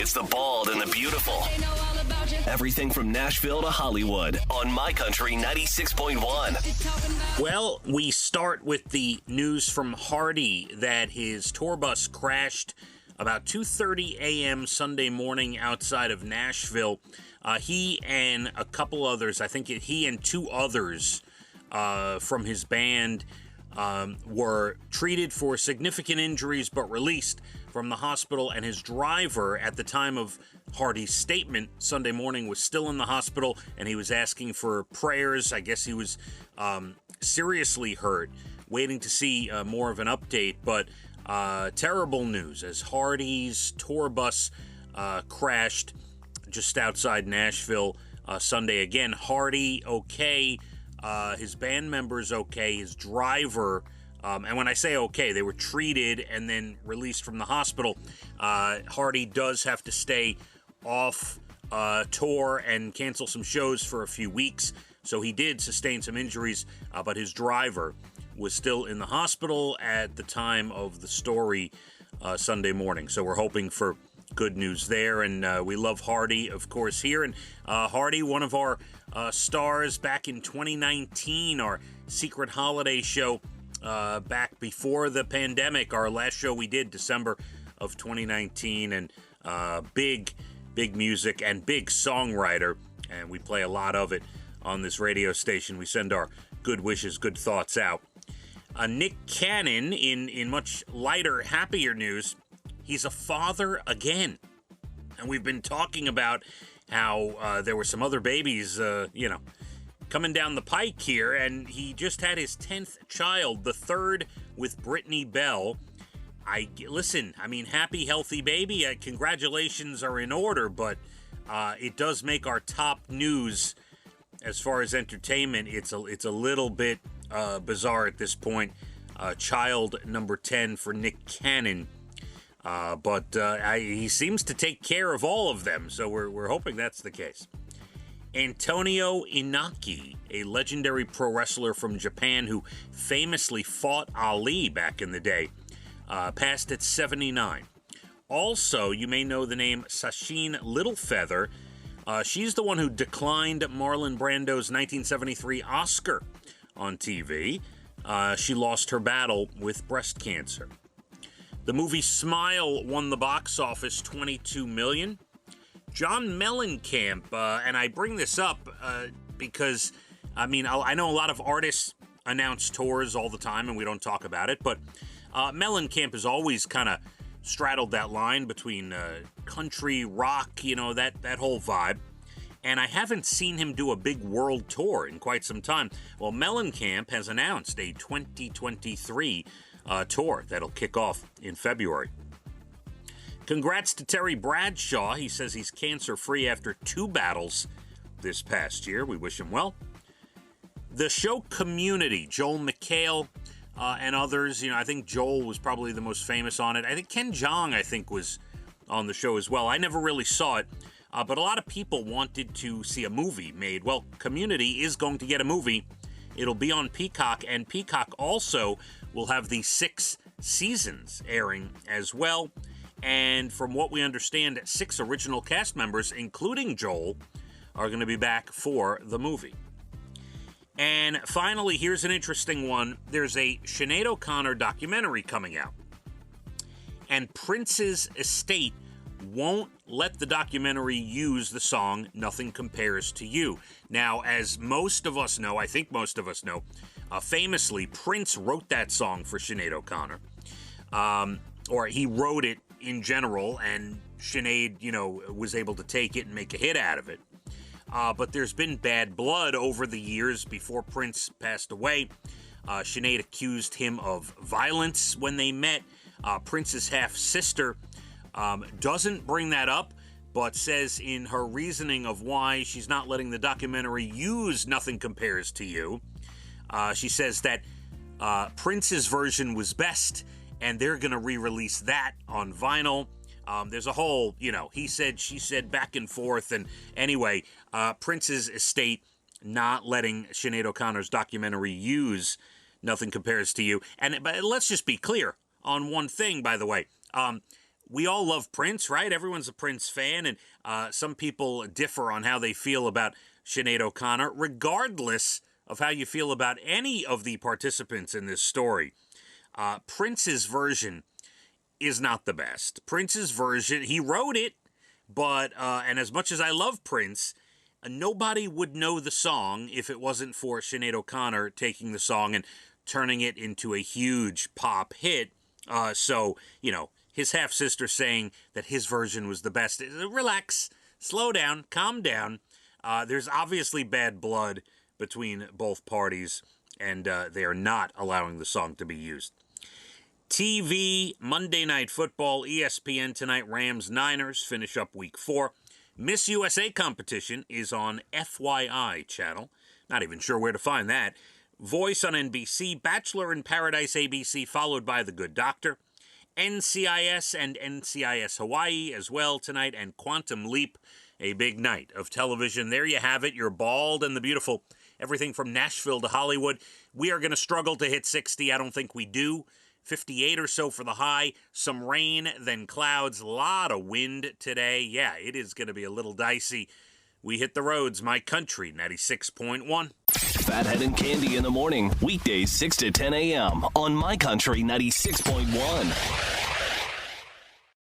It's the bald and the beautiful. Everything from Nashville to Hollywood on My Country 96.1. Well, we start with the news from Hardy that his tour bus crashed about 2:30 a.m. Sunday morning outside of Nashville. He and a couple others, I think he and two others from his band were treated for significant injuries but released from the hospital, and his driver at the time of Hardy's statement Sunday morning was still in the hospital, and he was asking for prayers. I guess he was seriously hurt, waiting to see more of an update, but terrible news as Hardy's tour bus crashed just outside Nashville Sunday. Again, Hardy okay, his band members okay, his driver, and when I say okay, they were treated and then released from the hospital. Hardy does have to stay off tour and cancel some shows for a few weeks, so he did sustain some injuries, but his driver was still in the hospital at the time of the story Sunday morning. So we're hoping for good news there, and we love Hardy, of course, here. And Hardy, one of our stars back in 2019, our secret holiday show back before the pandemic, our last show we did, December of 2019, and big music and big songwriter, and we play a lot of it on this radio station. We send our good wishes, good thoughts out. Nick Cannon, in much lighter, happier news, he's a father again. And we've been talking about how there were some other babies, coming down the pike here, and he just had his 10th child, the third with Brittany Bell. Happy, healthy baby. Congratulations are in order, but it does make our top news as far as entertainment. It's a little bit bizarre at this point. Child number 10 for Nick Cannon. But he seems to take care of all of them, so we're hoping that's the case. Antonio Inaki, a legendary pro wrestler from Japan who famously fought Ali back in the day, passed at 79. Also, you may know the name Sacheen Littlefeather. She's the one who declined Marlon Brando's 1973 Oscar on TV. She lost her battle with breast cancer. The movie Smile won the box office $22 million. John Mellencamp, and I bring this up because, I know a lot of artists announce tours all the time and we don't talk about it, but Mellencamp has always kind of straddled that line between country, rock, that whole vibe. And I haven't seen him do a big world tour in quite some time. Well, Mellencamp has announced a 2023 tour that'll kick off in February. Congrats to Terry Bradshaw. He says he's cancer-free after 2 battles this past year. We wish him well. The show Community, Joel McHale and others. I think Joel was probably the most famous on it. I think Ken Jeong, was on the show as well. I never really saw it, but a lot of people wanted to see a movie made. Well, Community is going to get a movie. It'll be on Peacock, and Peacock also will have the 6 seasons airing as well. And from what we understand, 6 original cast members, including Joel, are going to be back for the movie. And finally, here's an interesting one. There's a Sinead O'Connor documentary coming out. And Prince's estate won't let the documentary use the song Nothing Compares to You. Now, as most of us know, I think most of us know, famously, Prince wrote that song for Sinead O'Connor. Or he wrote it in general, and Sinead, was able to take it and make a hit out of it. But there's been bad blood over the years before Prince passed away. Sinead accused him of violence when they met. Prince's half-sister doesn't bring that up, but says in her reasoning of why she's not letting the documentary use Nothing Compares to You, she says that Prince's version was best, and they're going to re-release that on vinyl. There's a whole, he said, she said, back and forth. And anyway, Prince's estate not letting Sinead O'Connor's documentary use Nothing Compares to You. But let's just be clear on one thing, by the way. we all love Prince, right? Everyone's a Prince fan, and some people differ on how they feel about Sinead O'Connor, regardless of how you feel about any of the participants in this story. Prince's version is not the best. Prince's version, he wrote it, but, and as much as I love Prince, nobody would know the song if it wasn't for Sinead O'Connor taking the song and turning it into a huge pop hit. So, his half-sister saying that his version was the best. Relax, slow down, calm down. There's obviously bad blood between both parties, and they are not allowing the song to be used. TV, Monday Night Football, ESPN tonight, Rams-Niners, finish up Week 4. Miss USA competition is on FYI channel. Not even sure where to find that. Voice on NBC, Bachelor in Paradise ABC, followed by The Good Doctor. NCIS and NCIS Hawaii as well tonight, and Quantum Leap, a big night of television. There you have it, your bald and the beautiful. Everything from Nashville to Hollywood. We are going to struggle to hit 60. I don't think we do. 58 or so for the high. Some rain, then clouds. A lot of wind today. Yeah, it is going to be a little dicey. We hit the roads. My Country 96.1. Phathead and Cande in the morning. Weekdays 6 to 10 a.m. on My Country 96.1.